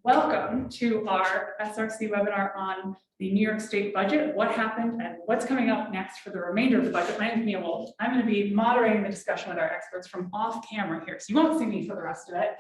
Welcome to our SRC webinar on the New York State budget, what happened and what's coming up next for the remainder of the budget. My name is Mia Wolf. I'm going to be moderating the discussion with our experts from off camera here, so you won't see me for the rest of it,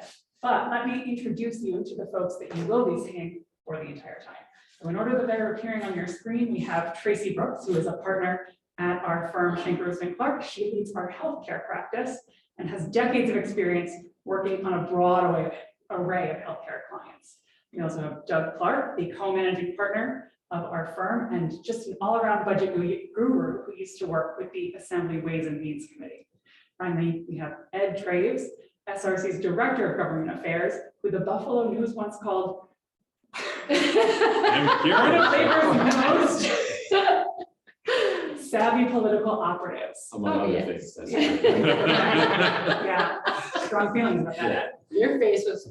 but let me introduce you to the folks that you will be seeing for the entire time. So in order that they're appearing on your screen, we have Tracy Brooks, who is a partner at our firm Schenker & Clark. She leads our healthcare practice and has decades of experience working on a broad array of healthcare clients. We also have Doug Clark, the co-managing partner of our firm and just an all-around budget guru who used to work with the Assembly Ways and Means Committee. Finally, we have Ed Traves, SRC's Director of Government Affairs, who the Buffalo News once called one of Labor's most savvy political operatives. Among other things. That's Yeah, strong feelings about that. Your face was.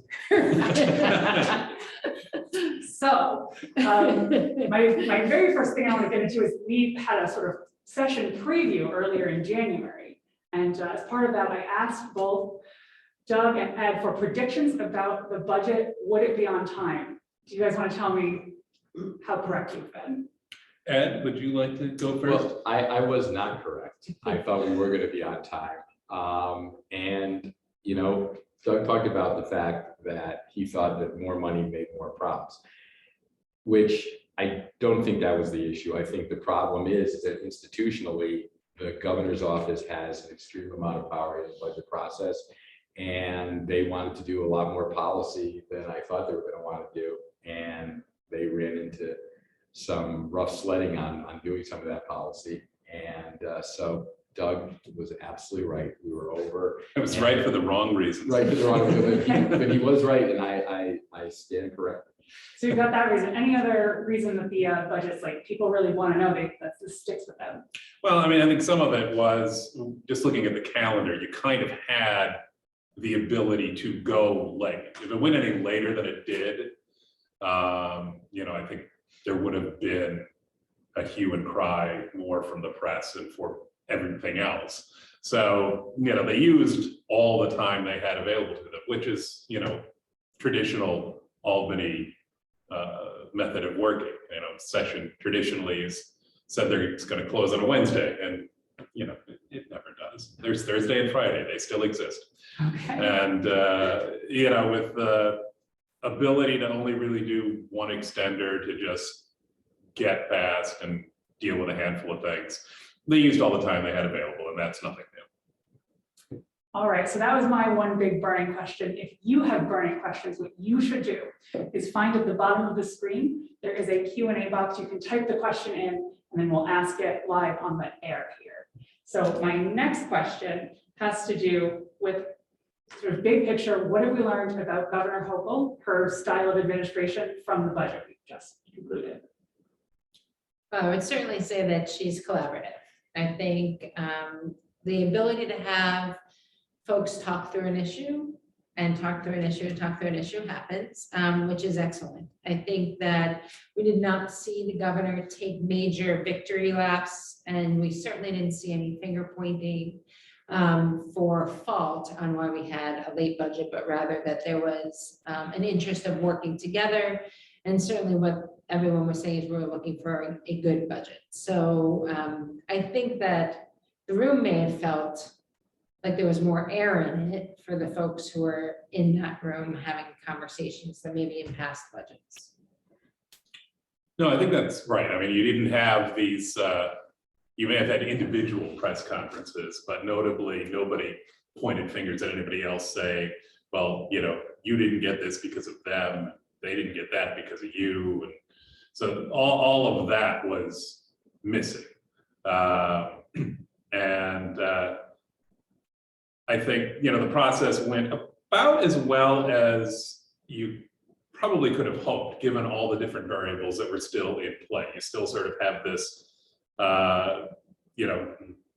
So, my very first thing I want to get into is we had a sort of session preview earlier in January. And as part of that, I asked both Doug and Ed for predictions about the budget. Would it be on time? Do you guys want to tell me how correct you've been? Ed, would you like to go first? Well, I was not correct. I thought we were going to be on time. And, you know, Doug talked about the fact that he thought that more money made more problems, which I don't think that was the issue. I think the problem is that institutionally, the governor's office has an extreme amount of power in the budget process, and they wanted to do a lot more policy than I thought they were going to want to do. And they ran into some rough sledding on doing some of that policy. And so Doug was absolutely right. We were over. It was right for the wrong reasons. Right for the wrong reason, but he was right, and I stand corrected. So you've got that reason. Any other reason that the budget's like people really want to know that this sticks with them? Well, I mean, I think some of it was just looking at the calendar, you kind of had the ability to go late. If it went any later than it did, you know, I think there would have been a hue and cry more from the press and for everything else. So, you know, they used all the time they had available to them, which is, you know, traditional Albany method of working. You know, session traditionally is said it's going to close on a Wednesday, and you know, it never does. There's Thursday and Friday, they still exist. Okay. And you know, with the ability to only really do one extender to just get past and deal with a handful of things, they used all the time they had available, and that's nothing new. All right, so that was my one big burning question. If you have burning questions, what you should do is find at the bottom of the screen, there is a Q&A box. You can type the question in, and then we'll ask it live on the air here. So my next question has to do with sort of big picture. What have we learned about Governor Hochul, her style of administration from the budget we just concluded? I would certainly say that she's collaborative. I think the ability to have folks talk through an issue and talk through an issue and talk through an issue happens, which is excellent. I think that we did not see the governor take major victory laps, and we certainly didn't see any finger pointing for fault on why we had a late budget, but rather that there was an interest of working together. And certainly what everyone was saying is we were looking for a good budget. So I think that the room may have felt like there was more air in it for the folks who were in that room having conversations than maybe in past budgets. No, I think that's right. I mean, you didn't have these, you may have had individual press conferences, but notably nobody pointed fingers at anybody else saying, well, you know, you didn't get this because of them. They didn't get that because of you. And so all of that was missing. I think, you know, the process went about as well as you probably could have hoped, given all the different variables that were still in play. You still sort of have this, you know,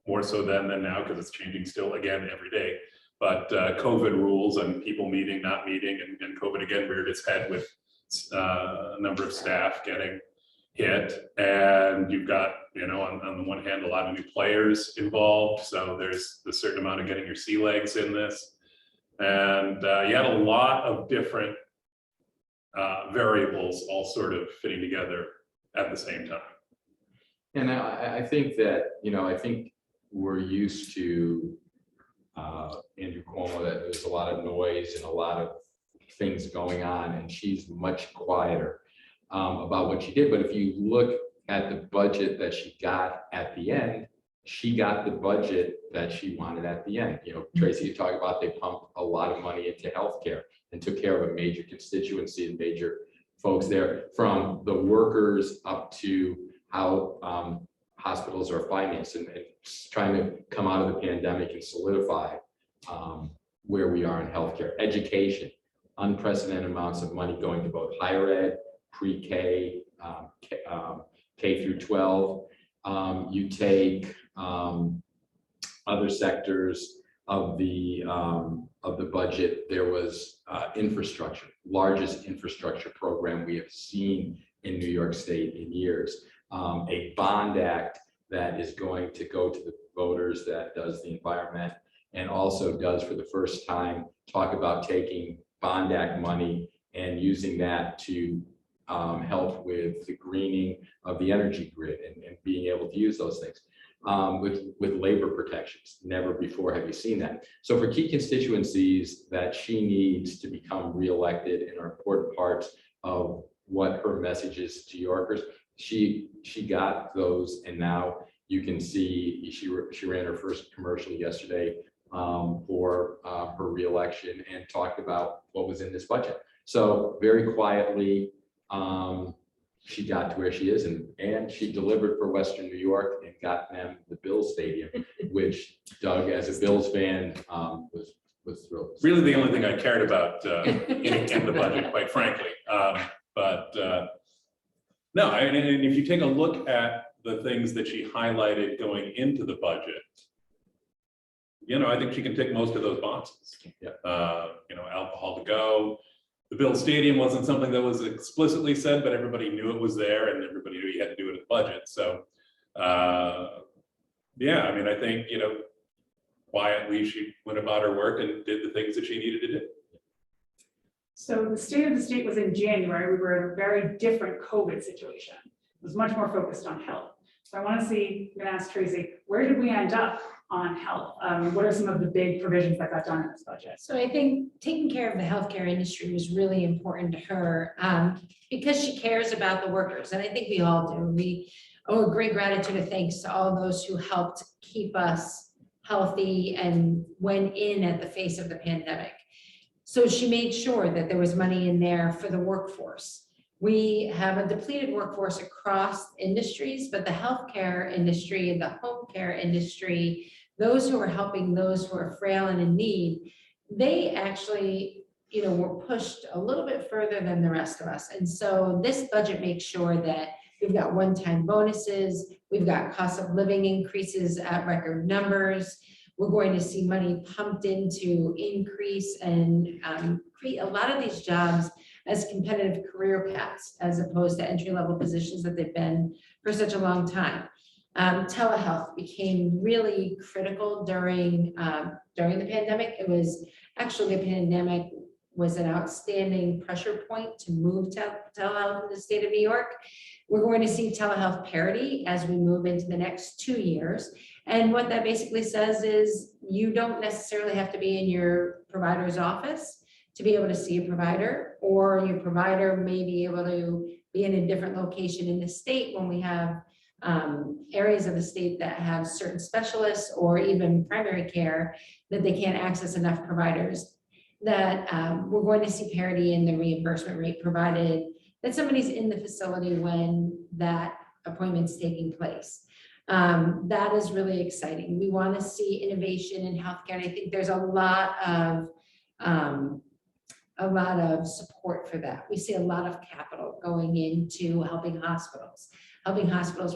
more so then than now, because it's changing still again every day. But COVID rules and people meeting, not meeting, and COVID again reared its head with a number of staff getting hit. And you've got, on the one hand, a lot of new players involved, so there's a certain amount of getting your sea legs in this. And you had a lot of different variables all sort of fitting together at the same time. And I think that, I think we're used to Andrew Cuomo, that there's a lot of noise and a lot of things going on, and she's much quieter about what she did. But if you look at the budget that she got at the end, she got the budget that she wanted at the end. Tracy, you talk about they pumped a lot of money into healthcare and took care of a major constituency and major folks there, from the workers up to how hospitals are financed, and trying to come out of the pandemic and solidify where we are in healthcare. Education, unprecedented amounts of money going to both higher ed, pre-K, K through 12. You take other sectors of the budget. There was infrastructure, largest infrastructure program we have seen in New York State in years. A bond act that is going to go to the voters, that does the environment, and also does for the first time talk about taking bond act money and using that to help with the greening of the energy grid and being able to use those things with labor protections. Never before have you seen that. So for key constituencies that she needs to become reelected and are important parts of what her message is to Yorkers, she got those, and now you can see she ran her first commercial yesterday for her reelection and talked about what was in this budget. So very quietly, she got to where she is, and she delivered for Western New York and got them the Bills Stadium, which Doug, as a Bills fan, was thrilled. Really, the only thing I cared about in the budget, quite frankly. No, and if you take a look at the things that she highlighted going into the budget, I think she can tick most of those boxes. Yeah. Alcohol to go. The Bills Stadium wasn't something that was explicitly said, but everybody knew it was there, and everybody knew you had to do it in the budget. So, yeah, I think, quietly she went about her work and did the things that she needed to do. So the state of the state was in January. We were in a very different COVID situation. It was much more focused on health. So I want to see, I'm going to ask Tracy, where did we end up on health? What are some of the big provisions that got done in this budget? So I think taking care of the healthcare industry was really important to her because she cares about the workers. And I think we all do. We owe a great gratitude and thanks to all those who helped keep us healthy and went in at the face of the pandemic. So she made sure that there was money in there for the workforce. We have a depleted workforce across industries, but the healthcare industry and the home care industry, those who are helping those who are frail and in need, they actually, were pushed a little bit further than the rest of us. And so this budget makes sure that we've got one-time bonuses, we've got cost of living increases at record numbers. We're going to see money pumped into increase and create a lot of these jobs as competitive career paths, as opposed to entry-level positions that they've been for such a long time. Telehealth became really critical during the pandemic. It was actually, the pandemic was an outstanding pressure point to move telehealth in the state of New York. We're going to see telehealth parity as we move into the next 2 years. And what that basically says is you don't necessarily have to be in your provider's office to be able to see a provider, or your provider may be able to be in a different location in the state when we have areas of the state that have certain specialists or even primary care that they can't access enough providers, that we're going to see parity in the reimbursement rate, provided that somebody's in the facility when that appointment's taking place. That is really exciting. We want to see innovation in healthcare. And I think there's a lot of support for that. We see a lot of capital going into helping hospitals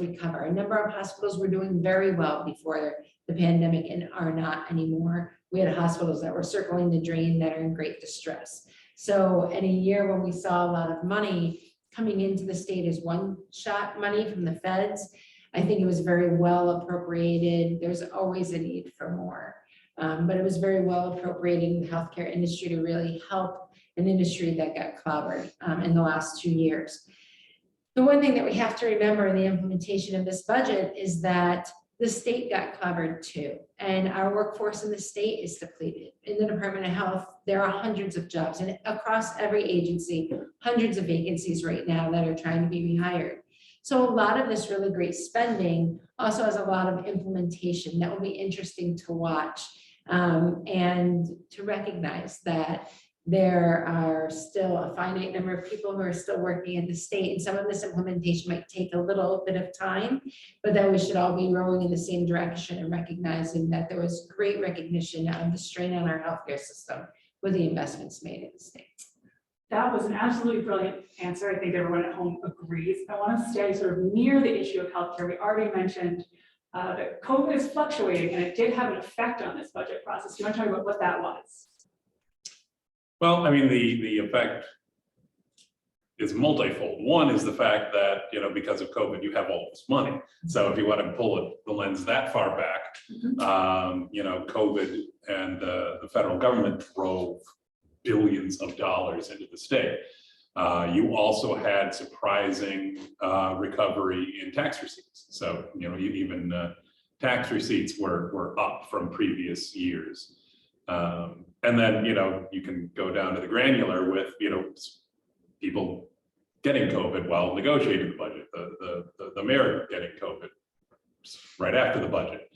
recover. A number of hospitals were doing very well before the pandemic and are not anymore. We had hospitals that were circling the drain that are in great distress. So in a year when we saw a lot of money coming into the state as one-shot money from the feds, I think it was very well appropriated. There's always a need for more. But it was very well appropriated in the healthcare industry to really help an industry that got clobbered in the last 2 years. The one thing that we have to remember in the implementation of this budget is that the state got clobbered too. And our workforce in the state is depleted. In the Department of Health, there are hundreds of jobs, and across every agency, hundreds of vacancies right now that are trying to be rehired. So a lot of this really great spending also has a lot of implementation that will be interesting to watch, and to recognize that there are still a finite number of people who are still working in the state, and some of this implementation might take a little bit of time, but that we should all be rowing in the same direction and recognizing that there was great recognition of the strain on our healthcare system with the investments made in the state. That was an absolutely brilliant answer. I think everyone at home agrees. I want to stay sort of near the issue of healthcare. We already mentioned that COVID is fluctuating, and it did have an effect on this budget process. Do you want to talk about what that was? Well, I mean, the effect is multifold. One is the fact that, you know, because of COVID, you have all this money. So if you want to pull the lens that far back, you know, COVID and the federal government drove billions of dollars into the state. You also had surprising recovery in tax receipts. So, you know, even tax receipts were up from previous years. And then, you know, you can go down to the granular with, you know, people getting COVID while negotiating the budget, the mayor getting COVID right after the budget.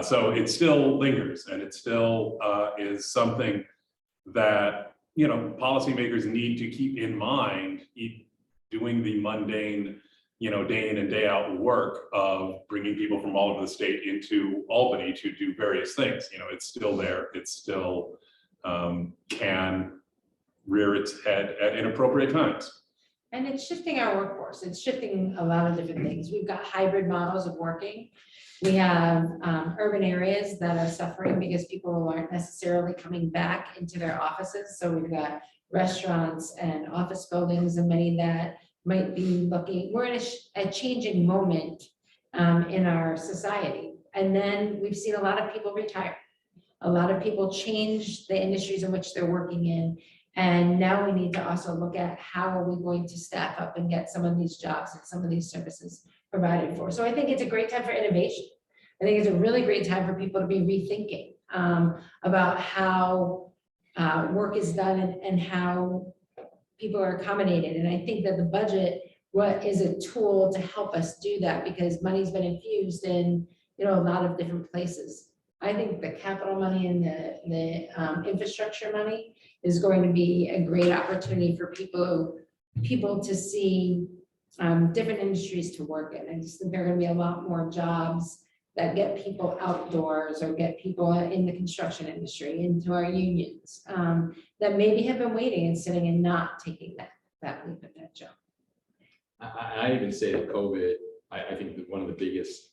So it still lingers, and it still is something that, you know, policymakers need to keep in mind, doing the mundane, you know, day in and day out work of bringing people from all over the state into Albany to do various things. You know, it's still there. It still can rear its head at inappropriate times. And it's shifting our workforce. It's shifting a lot of different things. We've got hybrid models of working. We have urban areas that are suffering because people aren't necessarily coming back into their offices. So we've got restaurants and office buildings, and many that might be looking, we're in a changing moment in our society. And then we've seen a lot of people retire. A lot of people change the industries in which they're working in. And now we need to also look at how are we going to staff up and get some of these jobs and some of these services provided for. So I think it's a great time for innovation. I think it's a really great time for people to be rethinking about how work is done and how people are accommodated. And I think that the budget is a tool to help us do that, because money's been infused in, you know, a lot of different places. I think the capital money and the infrastructure money is going to be a great opportunity for people to see different industries to work in. I just think there are going to be a lot more jobs that get people outdoors or get people in the construction industry, into our unions, that maybe have been waiting and sitting and not taking that leap of that jump. I even say that COVID, I think that one of the biggest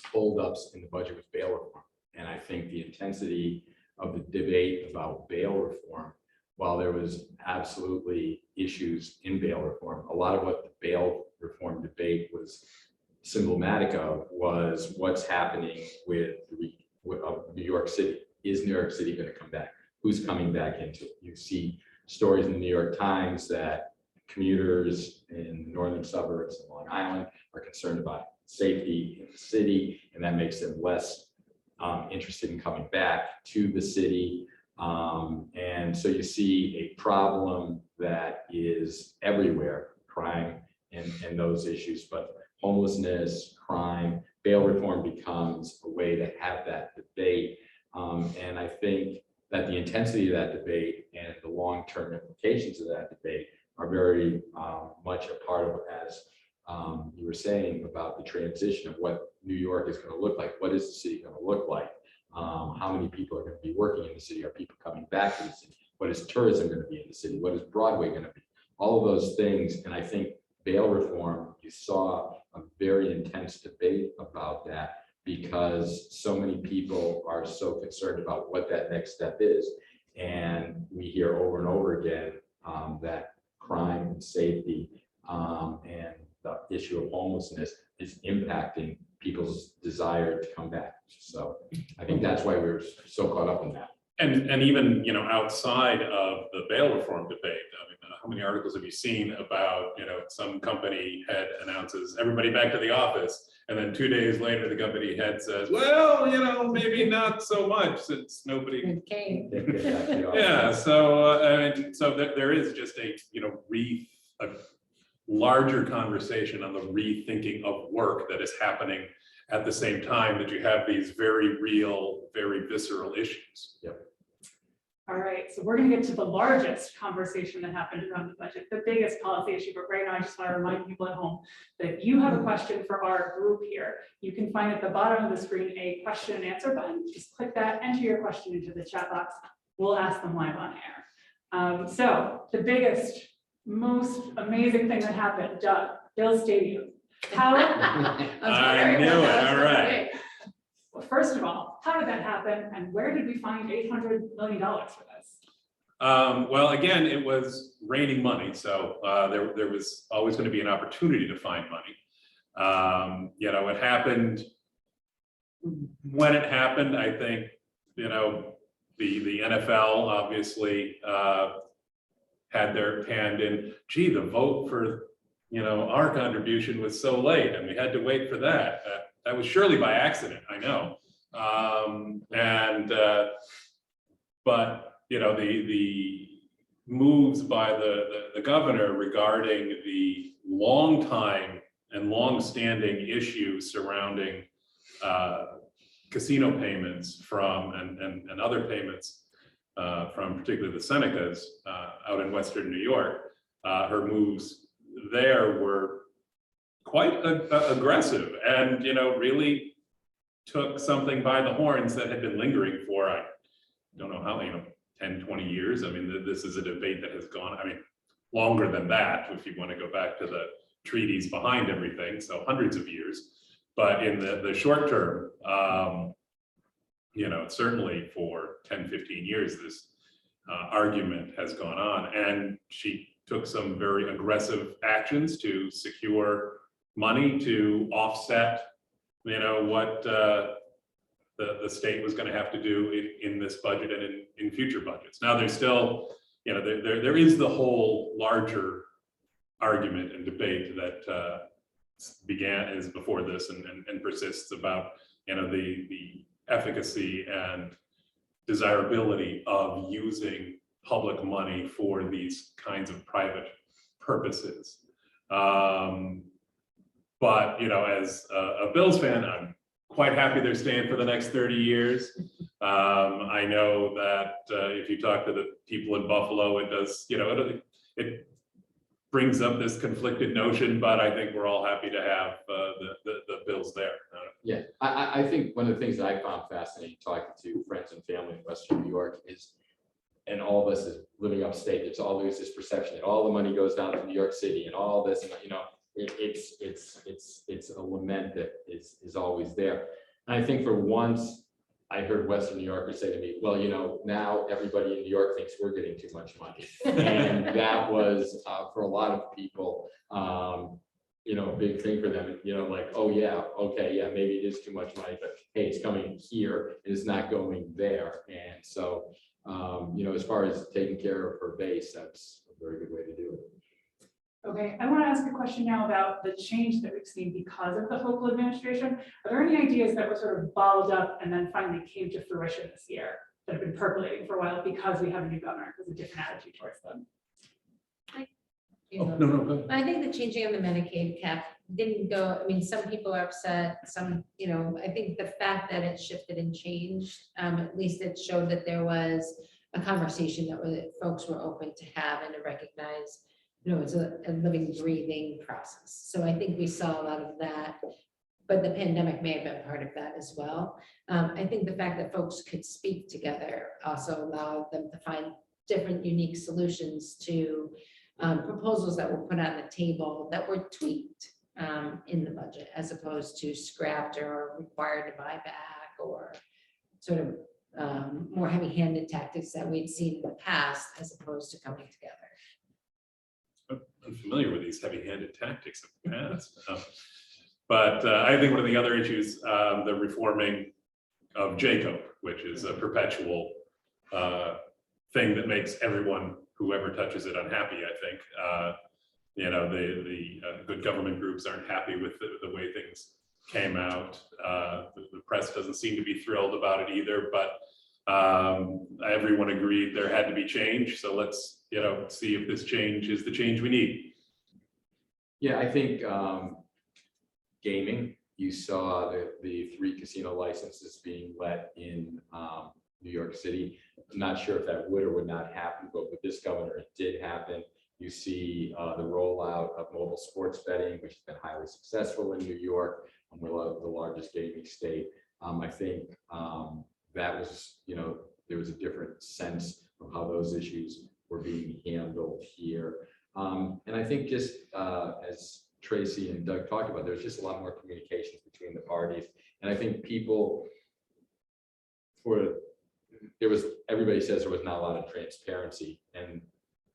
holdups in the budget was bail reform. And I think the intensity of the debate about bail reform, while there was absolutely issues in bail reform, a lot of what the bail reform debate was symptomatic of was what's happening with New York City. Is New York City going to come back? Who's coming back into it? You see stories in the New York Times that commuters in the northern suburbs of Long Island are concerned about safety in the city, and that makes them less interested in coming back to the city. And so you see a problem that is everywhere, crime and those issues, but homelessness, crime, bail reform becomes a way to have that debate. And I think that the intensity of that debate and the long-term implications of that debate are very much a part of, as you were saying, about the transition of what New York is going to look like. What is the city going to look like? How many people are going to be working in the city? Are people coming back to the city? What is tourism going to be in the city? What is Broadway going to be? All of those things. And I think bail reform, you saw a very intense debate about that, because so many people are so concerned about what that next step is. And we hear over and over again that crime and safety and the issue of homelessness is impacting people's desire to come back. So I think that's why we're so caught up in that. And even, you know, outside of the bail reform debate, I mean, how many articles have you seen about, you know, some company head announces everybody back to the office, and then 2 days later, the company head says, well, you know, maybe not so much since nobody. Okay. Yeah, so, I mean, so there is just a, you know, a larger conversation on the rethinking of work that is happening at the same time that you have these very real, very visceral issues. Yep. All right, so we're gonna get to the largest conversation that happened around the budget, the biggest policy issue, but right now I just want to remind people at home that if you have a question for our group here, you can find at the bottom of the screen a question and answer button. Just click that, enter your question into the chat box. We'll ask them live on air. So the biggest, most amazing thing that happened, Doug, Bill Stadium. How? I knew it, all right. Well, first of all, how did that happen, and where did we find $800 million for this? Well, again, it was raining money, so there was always going to be an opportunity to find money. You know, it happened when it happened. I think, you know, the NFL obviously had their hand in, gee, the vote for, you know, our contribution was so late and we had to wait for that. That was surely by accident, I know. But, you know, the moves by the governor regarding the long time and long-standing issues surrounding casino payments from and other payments from particularly the Senecas out in Western New York, her moves there were quite aggressive and, you know, really took something by the horns that had been lingering for, I don't know how, you know, 10, 20 years. I mean, this is a debate that has gone, I mean, longer than that, if you want to go back to the treaties behind everything, so hundreds of years. But in the short term, you know, certainly for 10, 15 years, this argument has gone on, and she took some very aggressive actions to secure money to offset, you know, what the state was going to have to do in this budget and in future budgets. Now, there's still, you know, there is the whole larger argument and debate that began before this and persists about, you know, the efficacy and desirability of using public money for these kinds of private purposes. But, you know, as a Bills fan, I'm quite happy they're staying for the next 30 years. I know that if you talk to the people in Buffalo, it does, you know, it brings up this conflicted notion, but I think we're all happy to have the Bills there. Yeah, I think one of the things that I found fascinating talking to friends and family in Western New York is, and all of us is living upstate, there's always this perception that all the money goes down to New York City and all this, and, you know, it's a lament that is always there. And I think for once, I heard Western New Yorkers say to me, well, you know, now everybody in New York thinks we're getting too much money. And that was, for a lot of people, you know, a big thing for them, you know, like, oh yeah, okay, yeah, maybe it is too much money, but hey, it's coming here, it's not going there. And so, you know, as far as taking care of her base, that's a very good way to do it. Okay, I want to ask a question now about the change that we've seen because of the Hochul administration. Are there any ideas that were sort of bottled up and then finally came to fruition this year that have been percolating for a while because we have a new governor with a different attitude towards them? Oh, no, go ahead. I think the changing of the Medicaid cap didn't go, I mean, some people are upset, some, you know, I think the fact that it shifted and changed, at least it showed that there was a conversation that folks were open to have and to recognize, you know, it's a living, breathing process. So I think we saw a lot of that, but the pandemic may have been part of that as well. I think the fact that folks could speak together also allowed them to find different unique solutions to proposals that were put on the table that were tweaked in the budget, as opposed to scrapped or required to buy back, or sort of more heavy-handed tactics that we'd seen in the past, as opposed to coming together. unfamiliar with these heavy-handed tactics of the past. But I think one of the other issues, the reforming of Jacob, which is a perpetual thing that makes everyone, whoever touches it, unhappy, I think. You know, the good government groups aren't happy with the way things came out. The press doesn't seem to be thrilled about it either, but everyone agreed there had to be change. So let's, you know, see if this change is the change we need. Yeah, I think gaming, you saw the 3 casino licenses being let in New York City. I'm not sure if that would or would not happen, but with this governor, it did happen. You see the rollout of mobile sports betting, which has been highly successful in New York. We're the largest gaming state. I think that was, you know, there was a different sense of how those issues were being handled here. And I think just as Tracy and Doug talked about, there's just a lot more communications between the parties. And I think people, everybody says there was not a lot of transparency, and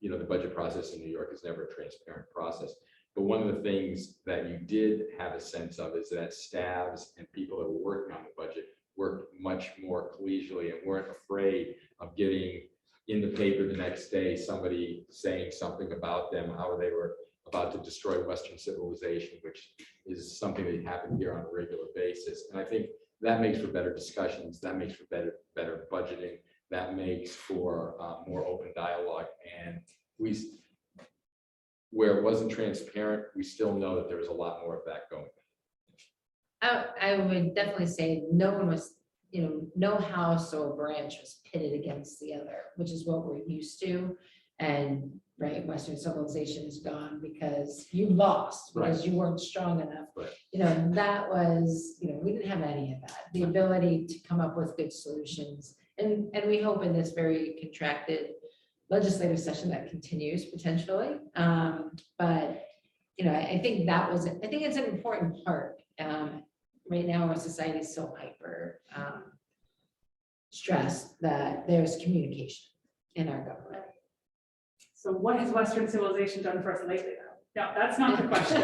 you know, the budget process in New York is never a transparent process. But one of the things that you did have a sense of is that staffs and people that were working on the budget worked much more collegially and weren't afraid of getting in the paper the next day somebody saying something about them, how they were about to destroy Western civilization, which is something that happened here on a regular basis. And I think that makes for better discussions, that makes for better budgeting, that makes for more open dialogue. And where it wasn't transparent, we still know that there was a lot more of that going on. I would definitely say no one was, you know, no house or branch was pitted against the other, which is what we're used to. And right, Western civilization is gone because you lost, because you weren't strong enough. Right. You know, that was, you know, we didn't have any of that. The ability to come up with good solutions. And we hope in this very contracted legislative session that continues potentially. But, you know, I think I think it's an important part. Right now, our society is so hyper stressed that there's communication in our government. So what has Western civilization done for us lately? No, that's not the question.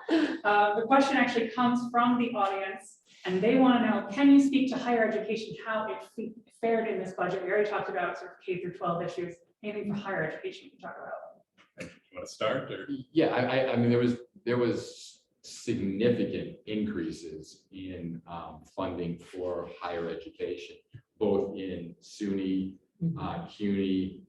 The question actually comes from the audience, and they want to know, can you speak to higher education, how it fared in this budget? We already talked about sort of K through 12 issues. Anything for higher education you can talk about? You want to start? Or? Yeah, I mean, there was significant increases in funding for higher education, both in SUNY, CUNY,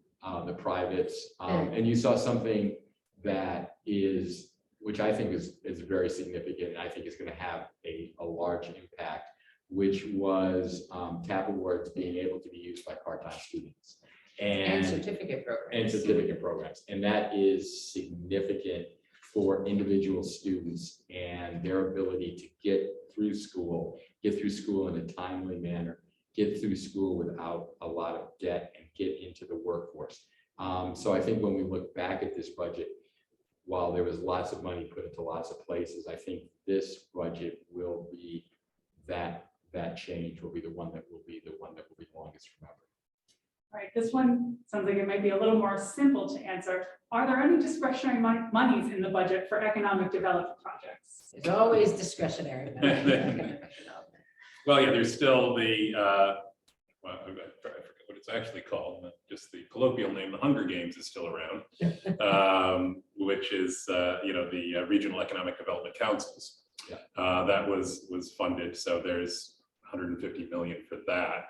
the privates, and you saw something that is, which I think is very significant, and I think is going to have a large impact, which was TAP awards being able to be used by part-time students And certificate programs. And that is significant for individual students and their ability to get through school in a timely manner, get through school without a lot of debt, and get into the workforce. So I think when we look back at this budget, while there was lots of money put into lots of places, I think this budget will be that change will be the one that will be longest remembered. All right, this one sounds like it might be a little more simple to answer. Are there any discretionary monies in the budget for economic development projects? There's always discretionary money for economic development. Well, yeah, there's still the, well, I forget what it's actually called, just the colloquial name, the Hunger Games is still around, which is, you know, the Regional Economic Development Councils. Yeah. That was funded, so there's 150 million for that.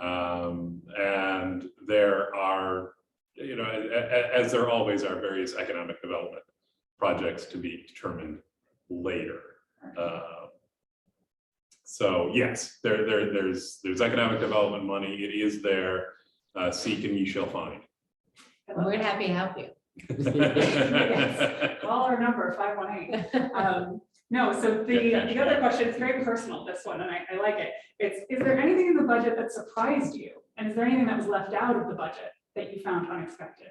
And there are, you know, as there always are, various economic development projects to be determined later. So yes, there's economic development money. It is there. Seek and ye shall find. We're happy to help you. Yes. Call our number 518. No, so the other question is very personal, this one, and I like it. Is there anything in the budget that surprised you? And is there anything that was left out of the budget that you found unexpected?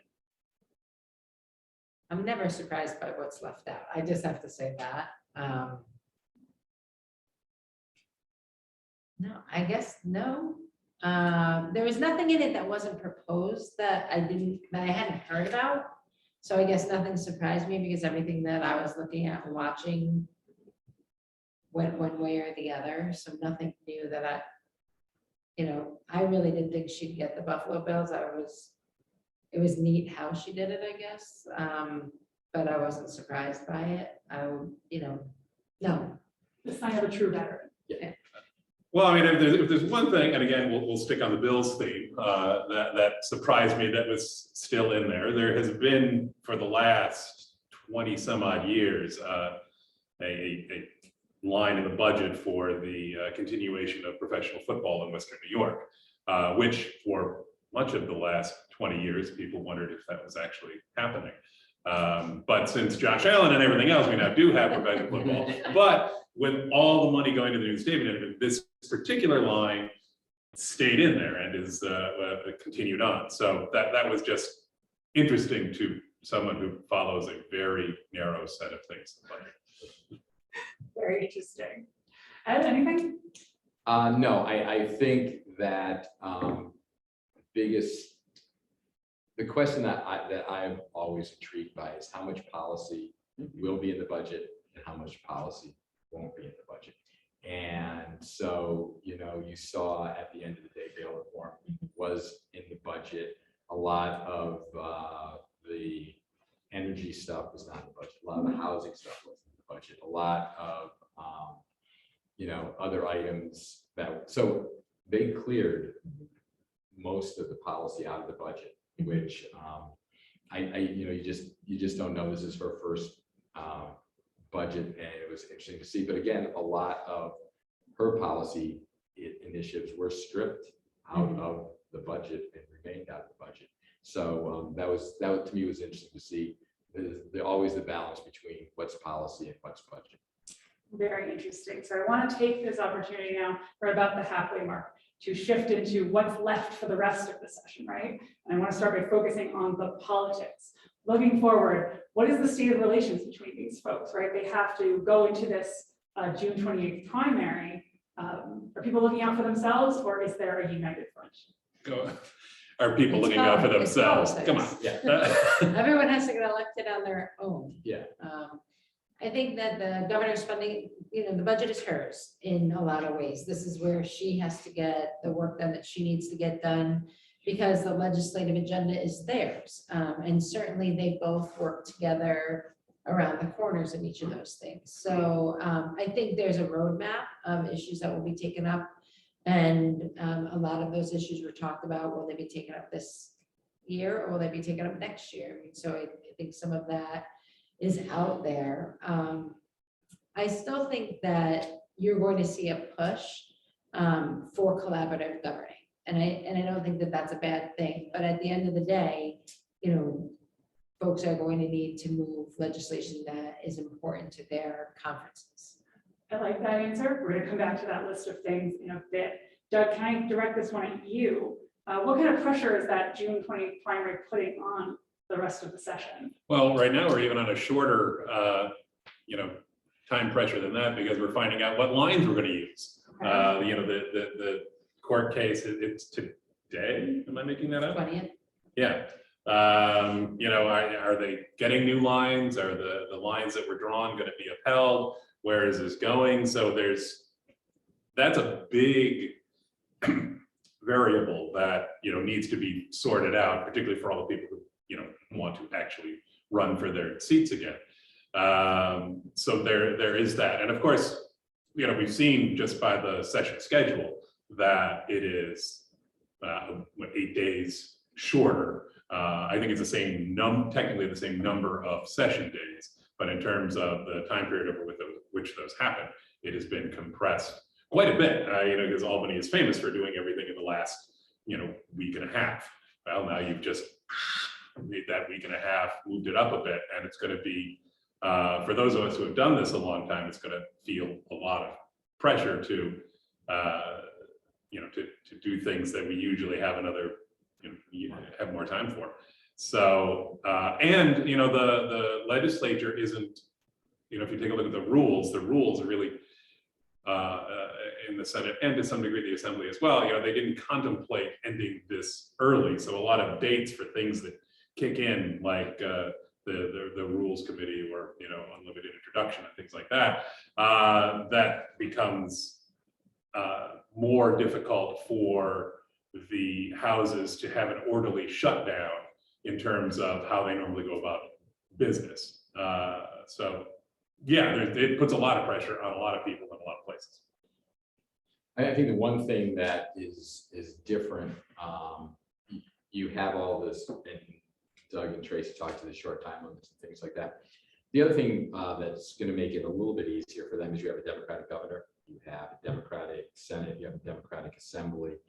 I'm never surprised by what's left out. I just have to say that. No, I guess no. There was nothing in it that wasn't proposed that I hadn't heard about. So I guess nothing surprised me because everything that I was looking at and watching went one way or the other. So nothing new that I really didn't think she'd get the Buffalo Bills. It was neat how she did it, I guess. But I wasn't surprised by it. No. The sign of a true veteran. Well, I mean, if there's one thing, and again, we'll stick on the Bills theme, that surprised me that was still in there. There has been, for the last 20 some odd years, a line in the budget for the continuation of professional football in Western New York, which for much of the last 20 years, people wondered if that was actually happening. But since Josh Allen and everything else, we now do have professional football. But with all the money going to the new stadium, this particular line stayed in there and is continued on. So that was just interesting to someone who follows a very narrow set of things. Very interesting. Ed, anything? No, I think that the question that I'm always intrigued by is how much policy will be in the budget and how much policy won't be in the budget. And so, you saw at the end of the day, bail reform was in the budget. A lot of the energy stuff was not in the budget. A lot of the housing stuff was in the budget. A lot of, other items so they cleared most of the policy out of the budget, which you just don't know. This is her first budget, and it was interesting to see. But again, a lot of her policy initiatives were stripped out of the budget and remained out of the budget. So that to me was interesting to see. There's always the balance between what's policy and what's budget. Very interesting. So I want to take this opportunity now, we're about the halfway mark, to shift into what's left for the rest of the session, right? And I want to start by focusing on the politics. Looking forward, what is the state of relations between these folks, right? They have to go into this June 28th primary. Are people looking out for themselves, or is there a united front? Are people looking out for themselves? Come on. Yeah. Everyone has to get elected on their own. Yeah. I think that the governor's funding, the budget is hers in a lot of ways. This is where she has to get the work done that she needs to get done because the legislative agenda is theirs. And certainly they both work together around the corners of each of those things. So I think there's a roadmap of issues that will be taken up. And a lot of those issues were talked about. Will they be taken up this year or will they be taken up next year? So I think some of that is out there. I still think that you're going to see a push for collaborative governing. And I don't think that that's a bad thing, but at the end of the day, folks are going to need to move legislation that is important to their conferences. I like that answer. We're going to come back to that list of things in a bit. Doug, can I direct this one at you? What kind of pressure is that June 20th primary putting on the rest of the session? Well, right now we're even on a shorter, time pressure than that because we're finding out what lines we're going to use. Okay. The court case, it's today. Am I making that up? 20th. Yeah. Are they getting new lines? Are the lines that were drawn going to be upheld? Where is this going? So that's a big variable that, needs to be sorted out, particularly for all the people who, want to actually run for their seats again. So there is that. And of course, we've seen just by the session schedule that it is 8 days shorter. I think it's technically the same number of session days, but in terms of the time period over which those happen, it has been compressed quite a bit, because Albany is famous for doing everything in the last, week and a half. Well, now you've just made that week and a half, moved it up a bit, and it's going to be, for those of us who have done this a long time, it's going to feel a lot of pressure to do things that we usually have have more time for. So, and the legislature isn't, if you take a look at the rules are really in the Senate and to some degree the Assembly as well. They didn't contemplate ending this early, so a lot of dates for things that kick in, like the the rules committee or, unlimited introduction and things like that, that becomes more difficult for the houses to have an orderly shutdown in terms of how they normally go about business. So yeah, it puts a lot of pressure on a lot of people in a lot of places. I think the one thing that is different, you have all this, and Doug and Tracy talked to the short time limits and things like that. The other thing that's going to make it a little bit easier for them is you have a Democratic governor, you have a Democratic Senate, you have a Democratic Assembly,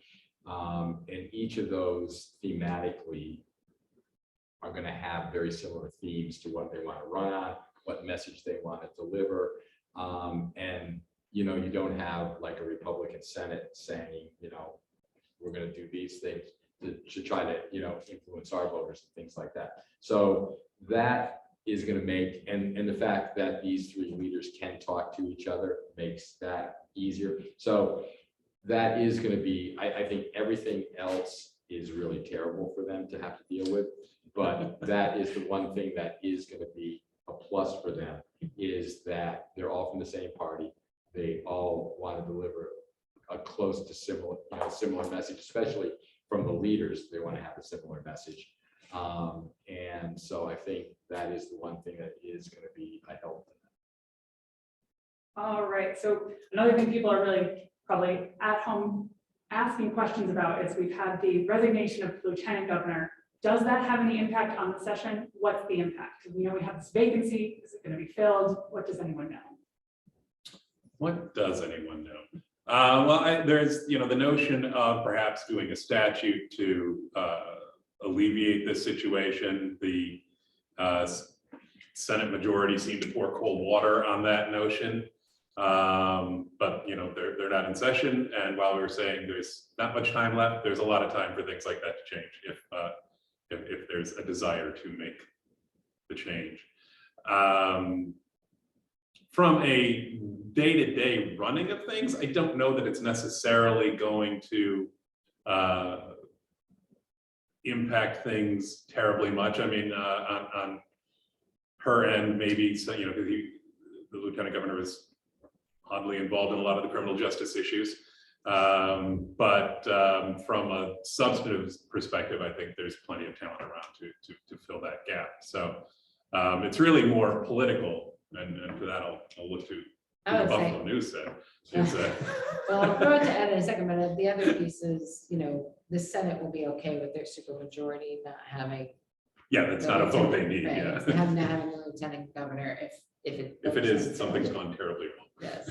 and each of those thematically are going to have very similar themes to what they want to run on, what message they want to deliver, and you don't have like a Republican Senate saying, we're going to do these things to try to, influence our voters and things like that. So that is going to make, and the fact that these three leaders can talk to each other makes that easier. So that is going to be, I think everything else is really terrible for them to have to deal with. But that is the one thing that is going to be a plus for them, is that they're all from the same party. They all want to deliver a close to similar message, especially from the leaders. They want to have a similar message. And so I think that is the one thing that is going to be a help to them. All right, so another thing people are really probably at home asking questions about is we've had the resignation of the lieutenant governor. Does that have any impact on the session? What's the impact? We know we have this vacancy. Is it going to be filled? What does anyone know? What does anyone know? Well, there's, the notion of perhaps doing a statute to alleviate this situation. The Senate majority seemed to pour cold water on that notion. But they're not in session, and while we were saying there's not much time left, there's a lot of time for things like that to change if there's a desire to make the change. From a day-to-day running of things, I don't know that it's necessarily going to impact things terribly much. I mean, on her end, maybe, so, because the lieutenant governor was oddly involved in a lot of the criminal justice issues. But from a substantive perspective, I think there's plenty of talent around to fill that gap. So it's really more political, and for that I'll look to I what the would Buffalo say, News said. Is that well, I'll throw it to Ed in a second, but the other piece is, the Senate will be okay with their supermajority not having. yeah, that's not a vote they need. Right, Yeah, having a lieutenant governor if if it is, something's gone terribly wrong. Yes.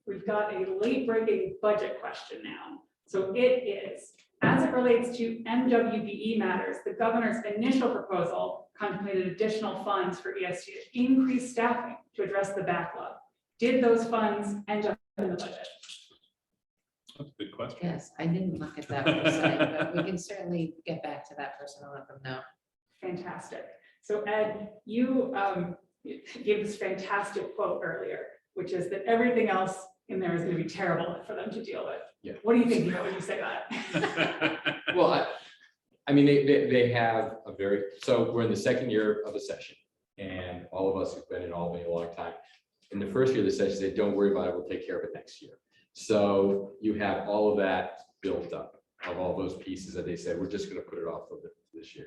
We've got a late breaking budget question now. So it is, as it relates to MWBE matters, the governor's initial proposal contemplated additional funds for ESG to increase staffing to address the backlog. Did those funds end up in the budget? That's a good question. Yes, I didn't look at that per se, but we can certainly get back to that person and let them know. Fantastic. So Ed, you gave this fantastic quote earlier, which is that everything else in there is going to be terrible for them to deal with. Yeah. What do you think when you say that? Well, I mean, they have a very, so we're in the second year of the session, and all of us who've been in Albany a long time, in the first year of the session, they don't worry about it, we'll take care of it next year. So you have all of that built up of all those pieces that they said, we're just going to put it off for this year.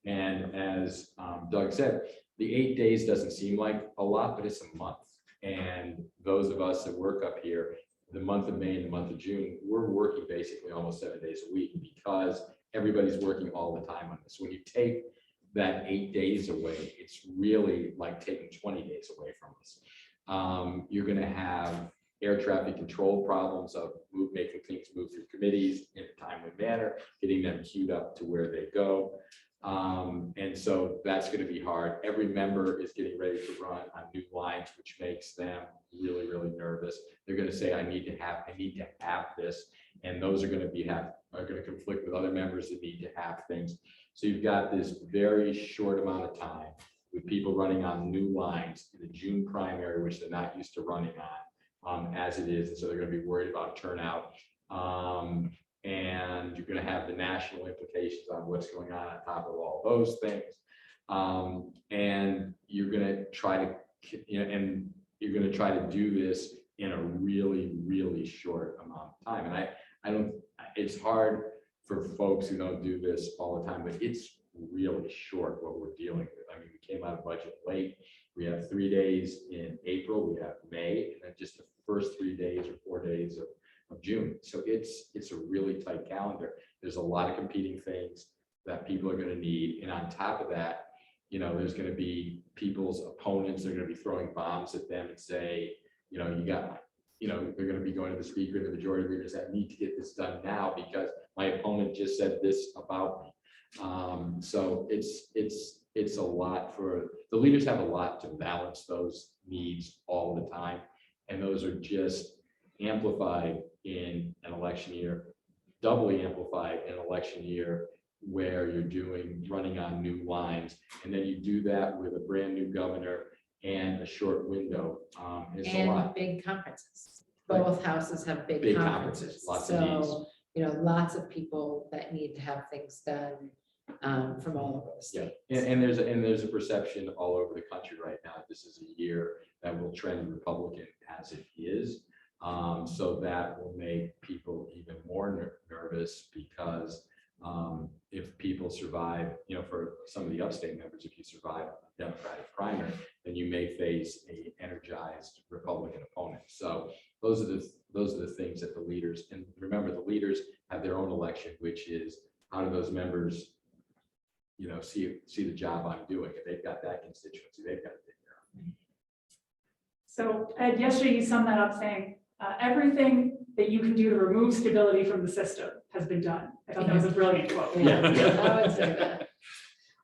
And as Doug said, the 8 days doesn't seem like a lot, but it's a month. And those of us that work up here, the month of May and the month of June, we're working basically almost 7 days a week because everybody's working all the time on this. When you take that 8 days away, it's really like taking 20 days away from us. You're going to have air traffic control problems of making things move through committees in a timely manner, getting them queued up to where they go. And so that's going to be hard. Every member is getting ready to run on new lines, which makes them really, really nervous. They're going to say, I need to have this. And those are going to conflict with other members that need to have things. So you've got this very short amount of time with people running on new lines in the June primary, which they're not used to running on as it is. And so they're going to be worried about turnout. And you're going to have the national implications on what's going on top of all those things. And you're gonna try to, and you're gonna try to do this in a really, really short amount of time. And I don't, it's hard for folks who don't do this all the time, but it's really short what we're dealing with. I mean, we came out of budget late. We have 3 days in April, we have May, and then just the first 3 days or 4 days of June. So it's a really tight calendar. There's a lot of competing things that people are gonna need. And on top of that, there's gonna be people's opponents, they're gonna be throwing bombs at them and say, they're gonna be going to the speaker and the majority leaders that need to get this done now because my opponent just said this about me. So it's a lot for, the leaders have a lot to balance those needs all the time. And those are just amplified in an election year, doubly amplified in an election year where you're running on new lines. And then you do that with a brand new governor and a short window. It's a lot. And big conferences. Right. Both houses have big Big conferences. conferences, lots of needs. So, lots of people that need to have things done from all over the Yeah, state. and there's a perception all over the country right now, that this is a year that will trend Republican as it is. So that will make people even more nervous because if people survive, for some of the upstate members, if you survive a Democratic primary, then you may face a energized Republican opponent. So those are the things that the leaders, and remember, the leaders have their own election, which is how do those members, see the job I'm doing, and they've got that constituency they've got to take care of. So Ed, yesterday you summed that up saying everything that you can do to remove stability from the system has been done. I thought that was a brilliant quote. Yeah, I would say that.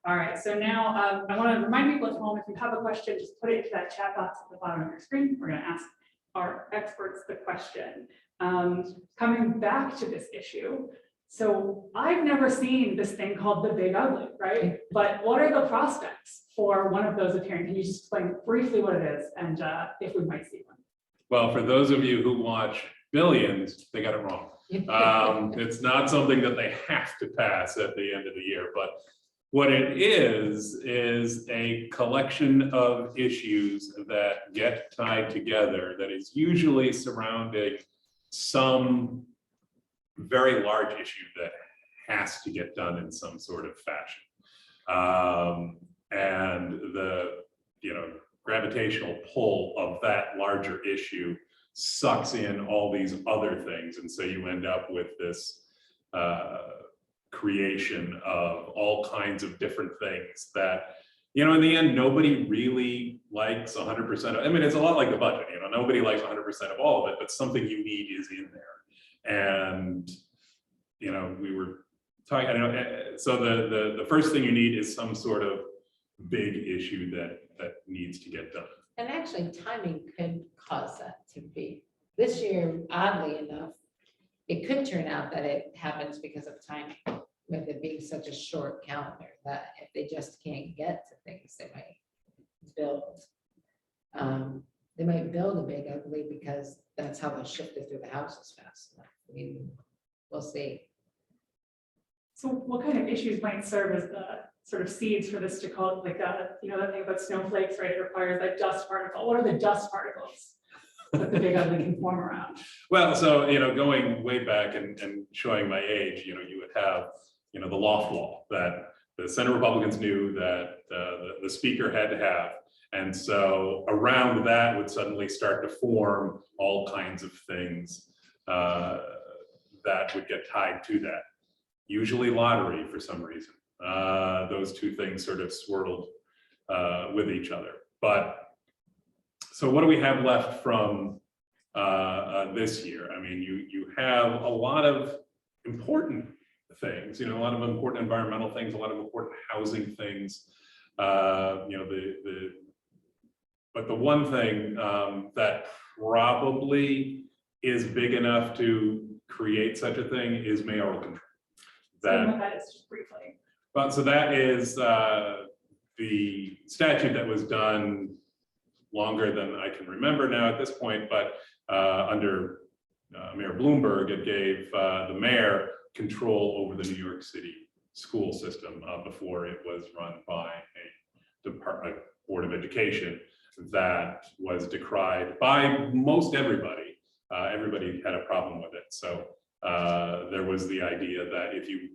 All right, so now I want to remind people at home, if you have a question, just put it into that chat box at the bottom of your screen. We're going to ask our experts the question. Coming back to this issue, so I've never seen this thing called the big ugly, right? But what are the prospects for one of those appearing? Can you just explain briefly what it is and if we might see one? Well, for those of you who watch Billions, they got it wrong. It's not something that they have to pass at the end of the year, but what it is a collection of issues that get tied together that is usually surrounding some very large issue that has to get done in some sort of fashion. And the gravitational pull of that larger issue sucks in all these other things. And so you end up with this creation of all kinds of different things that, in the end, nobody really likes 100% of. I mean, it's a lot like the budget, nobody likes 100% of all of it, but something you need is in there. And, we were talking, so the first thing you need is some sort of big issue that needs to get done. And actually, timing could cause that to be. This year, oddly enough, it could turn out that it happens because of timing, with it being such a short calendar, that if they just can't get to things, they might build. They might build a big ugly because that's how they'll shift it through the houses fast enough. I mean, we'll see. So what kind of issues might serve as the sort of seeds for this to call, like, that thing about snowflakes, right? It requires that dust particle. What are the dust particles that the big ugly can form around? Well, so, going way back and showing my age, you would have, the loft wall that the Senate Republicans knew that the speaker had to have. And so around that would suddenly start to form all kinds of things that would get tied to that. Usually lottery for some reason. Those two things sort of swirled with each other. But so what do we have left from this year? I mean, you have a lot of important things, a lot of important environmental things, a lot of important housing things. But the one thing that probably is big enough to create such a thing is mayoral control. That is just briefly. But so that is the statute that was done longer than I can remember now at this point, but under Mayor Bloomberg, it gave the mayor control over the New York City school system before it was run by a Board of Education that was decried by most everybody. Everybody had a problem with it. So there was the idea that if you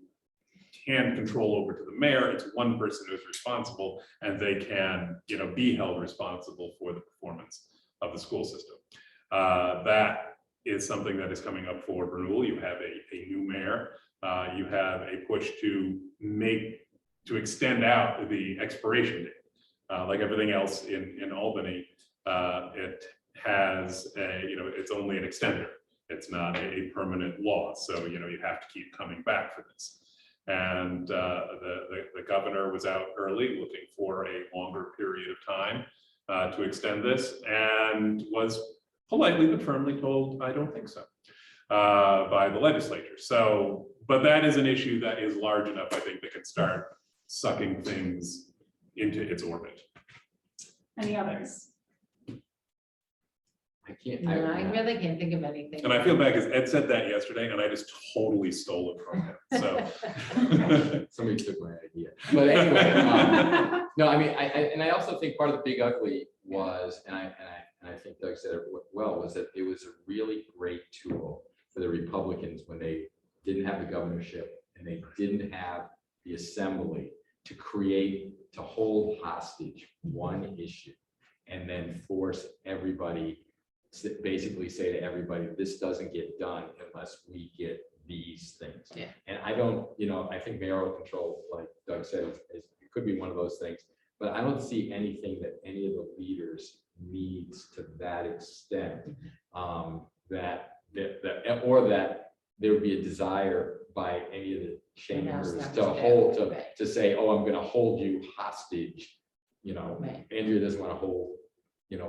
hand control over to the mayor, it's one person who's responsible, and they can, be held responsible for the performance of the school system. That is something that is coming up for renewal. You have a new mayor. You have a push to extend out the expiration date. Like everything else in Albany, it has it's only an extender. It's not a permanent law. So, you have to keep coming back for this. And the governor was out early looking for a longer period of time to extend this, and was politely but firmly told, I don't think so, by the legislature. So, but that is an issue that is large enough, I think, that can start sucking things into its orbit. Any others? I can't. No, I really can't think of anything. And I feel bad because Ed said that yesterday and I just totally stole it from him. So Somebody took my idea. But anyway, no, I mean, I also think part of the big ugly was, and I think Doug said it well, was that it was a really great tool for the Republicans when they didn't have the governorship and they didn't have the assembly to hold hostage one issue and then force everybody, basically say to everybody, this doesn't get done unless we get these things. Yeah. And I don't, I think mayoral control, like Doug said, it could be one of those things, but I don't see anything that any of the leaders needs to that extent, that there would be a desire by any of the chambers to say, oh, I'm going to hold you hostage. Right. Andrea doesn't want to hold,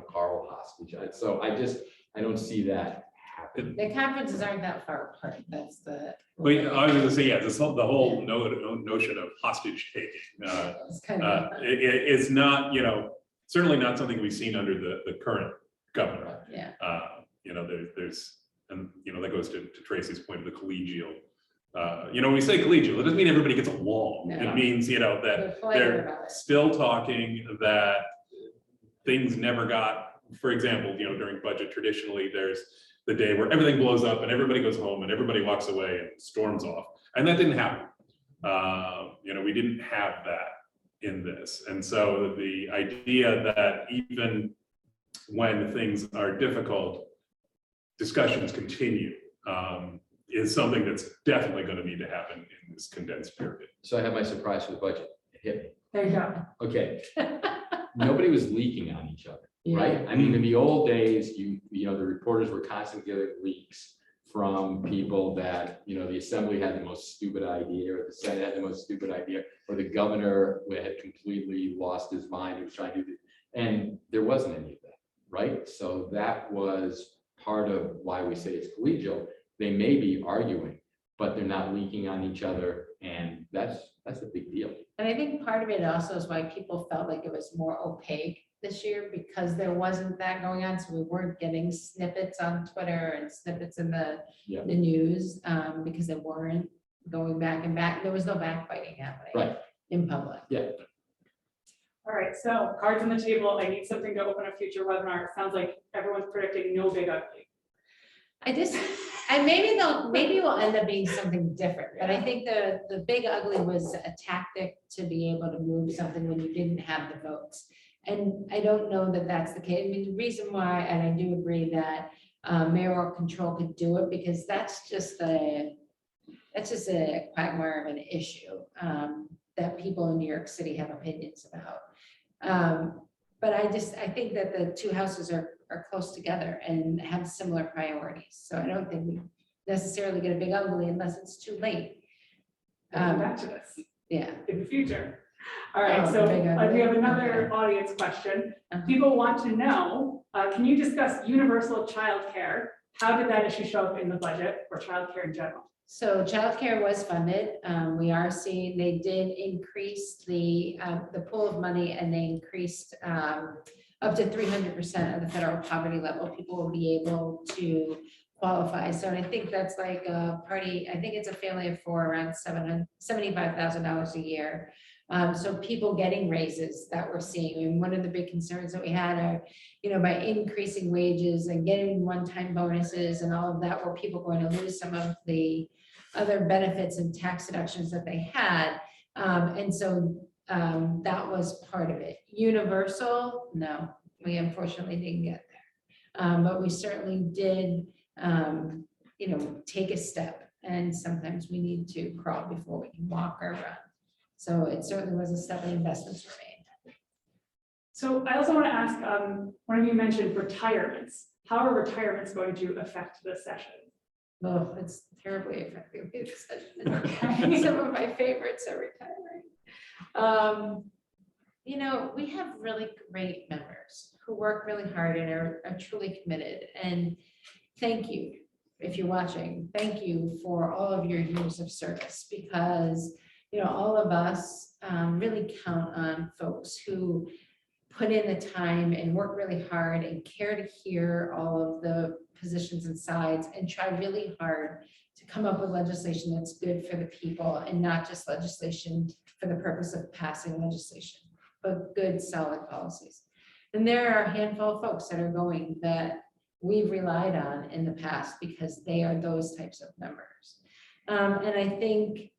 Carl hostage. So I don't see that happen. The conferences aren't that far apart. That's the. wait, I was going to say, yeah, the whole notion of hostage taking It's kind of. is not, certainly not something we've seen under the current governor. Yeah. There's, and that goes to Tracy's point of the collegial. When we say collegial, it doesn't mean everybody gets along. No. It means, that they're still talking, that things never got, for example, during budget, traditionally, there's the day where everything blows up and everybody goes home and everybody walks away and storms off. And that didn't happen. We didn't have that in this. And so the idea that even when things are difficult, discussions continue, is something that's definitely going to need to happen in this condensed period. So I have my surprise for the budget. It hit me. There you go. Okay. Nobody was leaking on each other, Yeah. right? I mean, in the old days, the reporters were constantly getting leaks from people that, the assembly had the most stupid idea, or the Senate had the most stupid idea, or the governor had completely lost his mind. He was trying to do it. And there wasn't any of that, right? So that was part of why we say it's collegial. They may be arguing, but they're not leaking on each other. And that's a big deal. And I think part of it also is why people felt like it was more opaque this year, because there wasn't that going on. So we weren't getting snippets on Twitter and snippets in the news, because they weren't going back and back. There was no backbiting happening in public. Yeah. All right, so cards on the table. I need something to open a future webinar. It sounds like everyone's predicting no big ugly. Maybe we'll end up being something different, but I think the big ugly was a tactic to be able to move something when you didn't have the votes. And I don't know that that's the case. I mean, the reason why, and I do agree that mayoral control could do it, because that's just a quagmire of an issue that people in New York City have opinions about. But I think that the two houses are close together and have similar priorities. So I don't think we necessarily get a big ugly unless it's too late. We'll come back to this Yeah. in the future. All right, Oh, so big ugly. we have another audience question. People want to know, can you discuss universal childcare? How did that issue show up in the budget for childcare in general? So childcare was funded. We are seeing, they did increase the pool of money, and they increased up to 300% of the federal poverty level. People will be able to qualify. So I think that's like a party, I think it's a family of four, around $75,000 a year. So people getting raises that we're seeing, and one of the big concerns that we had are, by increasing wages and getting one-time bonuses and all of that, were people going to lose some of the other benefits and tax deductions that they had. And so that was part of it. Universal, no, we unfortunately didn't get there. But we certainly did, take a step, and sometimes we need to crawl before we can walk or run. So it certainly was a step in investments were made. So I also want to ask, one of you mentioned retirements. How are retirements going to affect this session? Oh, it's terribly effective. Okay. Some of my favorites are retiring. We have really great members who work really hard and are truly committed. And thank you, if you're watching, thank you for all of your years of service, because all of us really count on folks who put in the time and work really hard and care to hear all of the positions and sides and try really hard to come up with legislation that's good for the people, and not just legislation for the purpose of passing legislation, but good, solid policies. And there are a handful of folks that are going that we've relied on in the past because they are those types of members. And I think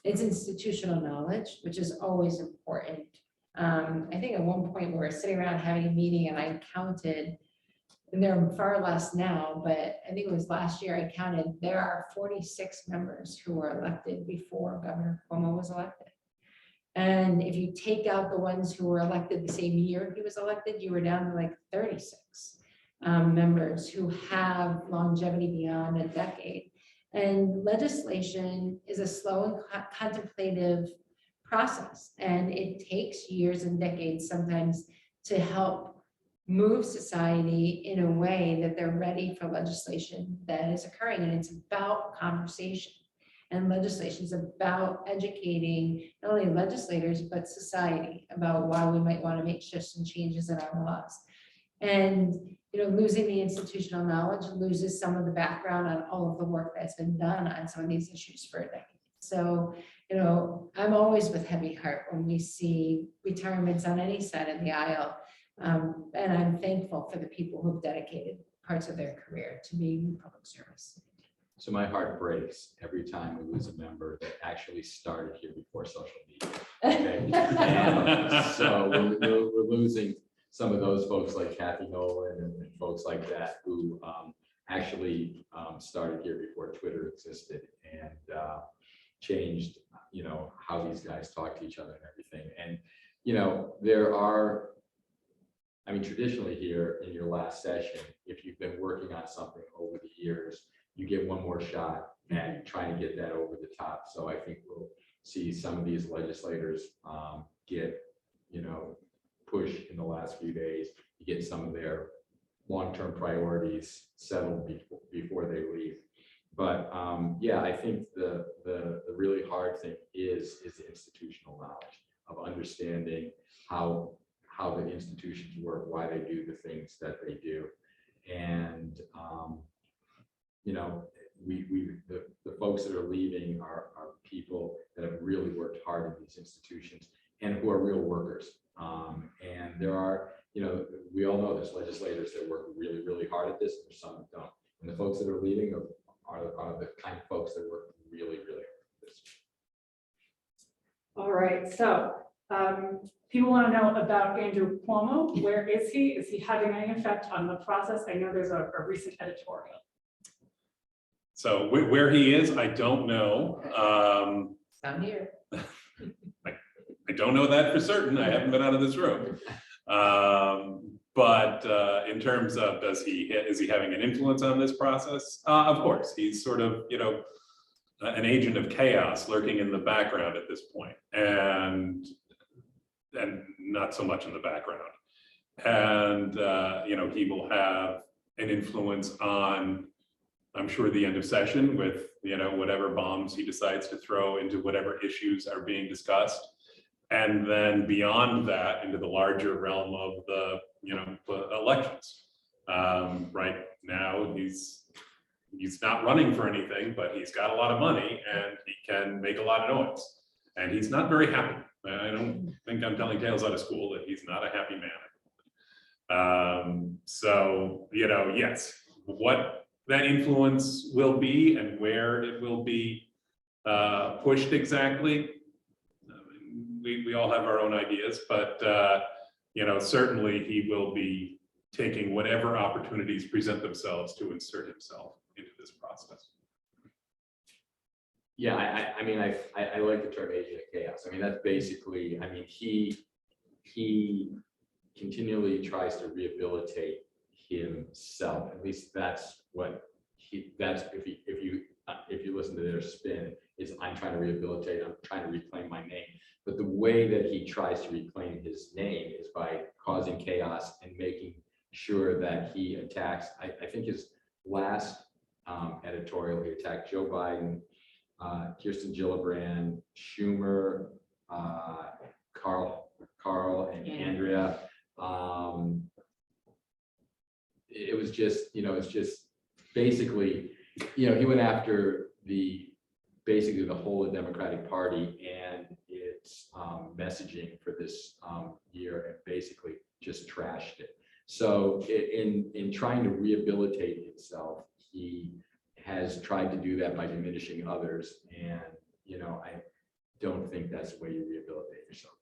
it's institutional knowledge, which is always important. I think at one point we were sitting around having a meeting and I counted, and there are far less now, but I think it was last year I counted, there are 46 members who were elected before Governor Cuomo was elected. And if you take out the ones who were elected the same year he was elected, you were down to like 36 members who have longevity beyond a decade. And legislation is a slow and contemplative process, and it takes years and decades sometimes to help move society in a way that they're ready for legislation that is occurring. And it's about conversation, and legislation is about educating not only legislators but society about why we might want to make shifts and changes in our laws. And losing the institutional knowledge loses some of the background on all of the work that's been done on some of these issues for a decade. So, I'm always with heavy heart when we see retirements on any side of the aisle. And I'm thankful for the people who've dedicated parts of their career to being in public service. So my heart breaks every time we lose a member that actually started here before social media. Okay? And so we're losing some of those folks like Kathy Nolan and folks like that who actually started here before Twitter existed and changed, how these guys talk to each other and everything. And, there are, traditionally here in your last session, if you've been working on something over the years, you get one more shot at trying to get that over the top. So I think we'll see some of these legislators get, push in the last few days to get some of their long-term priorities settled before they leave. But yeah, I think the really hard thing is the institutional knowledge of understanding how the institutions work, why they do the things that they do. And the folks that are leaving are people that have really worked hard in these institutions and who are real workers. And there are, we all know there's legislators that work really, really hard at this, and there's some that don't. And the folks that are leaving are the kind of folks that work really, really hard at this. All right, so people want to know about Andrew Cuomo. Where is he? Is he having any effect on the process? I know there's a recent editorial. So where he is, I don't know. I'm here. I don't know that for certain. I haven't been out of this room. But in terms of is he having an influence on this process? Of course, he's sort of, an agent of chaos lurking in the background at this point, and not so much in the background. And he will have an influence on, I'm sure, the end of session with whatever bombs he decides to throw into whatever issues are being discussed. And then beyond that, into the larger realm of the elections. Right now, he's he's not running for anything, but he's got a lot of money and he can make a lot of noise. And he's not very happy. I don't think I'm telling tales out of school that he's not a happy man. So, yes, what that influence will be and where it will be pushed exactly, we all have our own ideas, but certainly he will be taking whatever opportunities present themselves to insert himself into this process. Yeah, I mean, I like the term agent of chaos. I mean, that's basically, I mean, he continually tries to rehabilitate himself. At least that's what if you listen to their spin, is I'm trying to rehabilitate, I'm trying to reclaim my name. But the way that he tries to reclaim his name is by causing chaos and making sure that he attacks, I think his last editorial, he attacked Joe Biden, Kirsten Gillibrand, Schumer, Carl and Andrea. It was just, it's just basically, he went after basically the whole of the Democratic Party and its messaging for this year, and basically just trashed it. So in trying to rehabilitate himself, he has tried to do that by diminishing others. And, I don't think that's the way you rehabilitate yourself.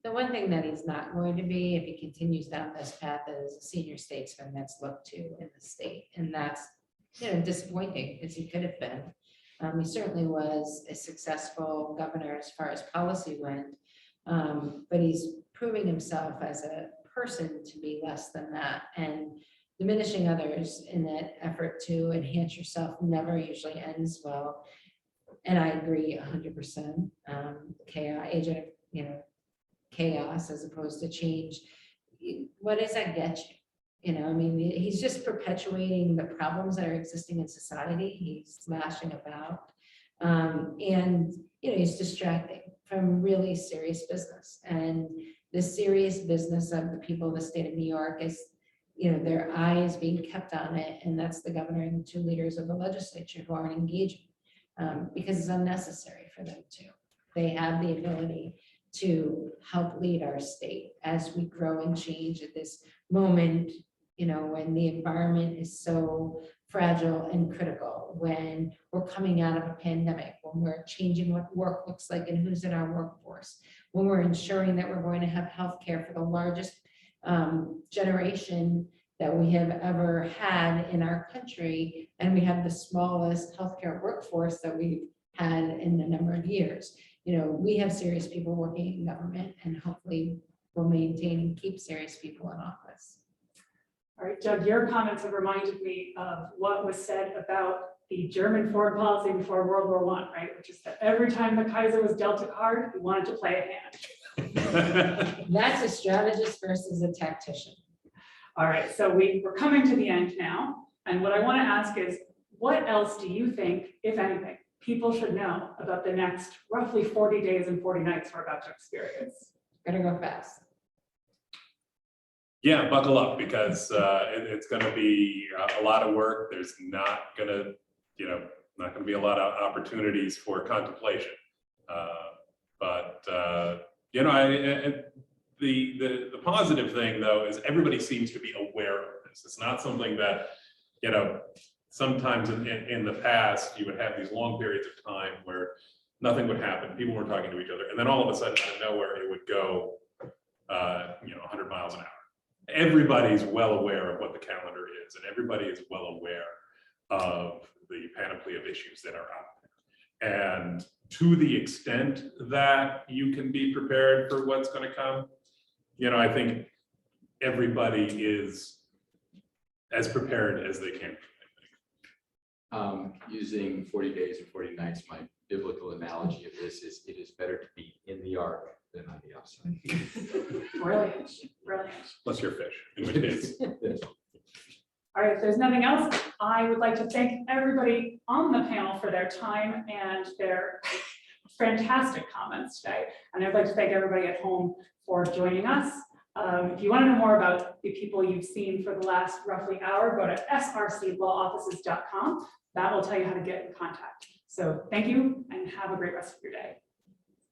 The one thing that he's not going to be, if he continues down this path, is a senior statesman that's looked to in the state. And that's, disappointing, because he could have been. He certainly was a successful governor as far as policy went, but he's proving himself as a person to be less than that. And diminishing others in that effort to enhance yourself never usually ends well. And I agree 100%. Chaos, agent, chaos as opposed to change. What does that get you? He's just perpetuating the problems that are existing in society. He's lashing about, and he's distracting from really serious business. And the serious business of the people of the state of New York is, their eye is being kept on it, and that's the governor and the two leaders of the legislature who aren't engaging, because it's unnecessary for them to. They have the ability to help lead our state as we grow and change at this moment, when the environment is so fragile and critical, when we're coming out of a pandemic, when we're changing what work looks like and who's in our workforce, when we're ensuring that we're going to have healthcare for the largest generation that we have ever had in our country, and we have the smallest healthcare workforce that we've had in a number of years. We have serious people working in government, and hopefully we'll maintain and keep serious people in office. All right, Doug, your comments have reminded me of what was said about the German foreign policy before World War I, right? Which is that every time the Kaiser was dealt a card, he wanted to play a hand. That's a strategist versus a tactician. All right, so we're coming to the end now. And what I want to ask is, what else do you think, if anything, people should know about the next roughly 40 days and 40 nights we're about to experience? Better go fast. Yeah, buckle up, because it's going to be a lot of work. There's not going to, be a lot of opportunities for contemplation. The positive thing, though, is everybody seems to be aware of this. It's not something that, sometimes in the past you would have these long periods of time where nothing would happen. People weren't talking to each other, and then all of a sudden, out of nowhere, it would go, 100 miles an hour. Everybody's well aware of what the calendar is, and everybody is well aware of the panoply of issues that are out there. And to the extent that you can be prepared for what's going to come, I think everybody is as prepared as they can. Using 40 days and 40 nights, my biblical analogy of this is, it is better to be in the ark than on the outside. Brilliant, brilliant. Unless you're a fish, in which case. Yes. All right, if there's nothing else, I would like to thank everybody on the panel for their time and their fantastic comments today. And I'd like to thank everybody at home for joining us. If you want to know more about the people you've seen for the last roughly hour, go to srclawoffices.com. That will tell you how to get in contact. So thank you and have a great rest of your day.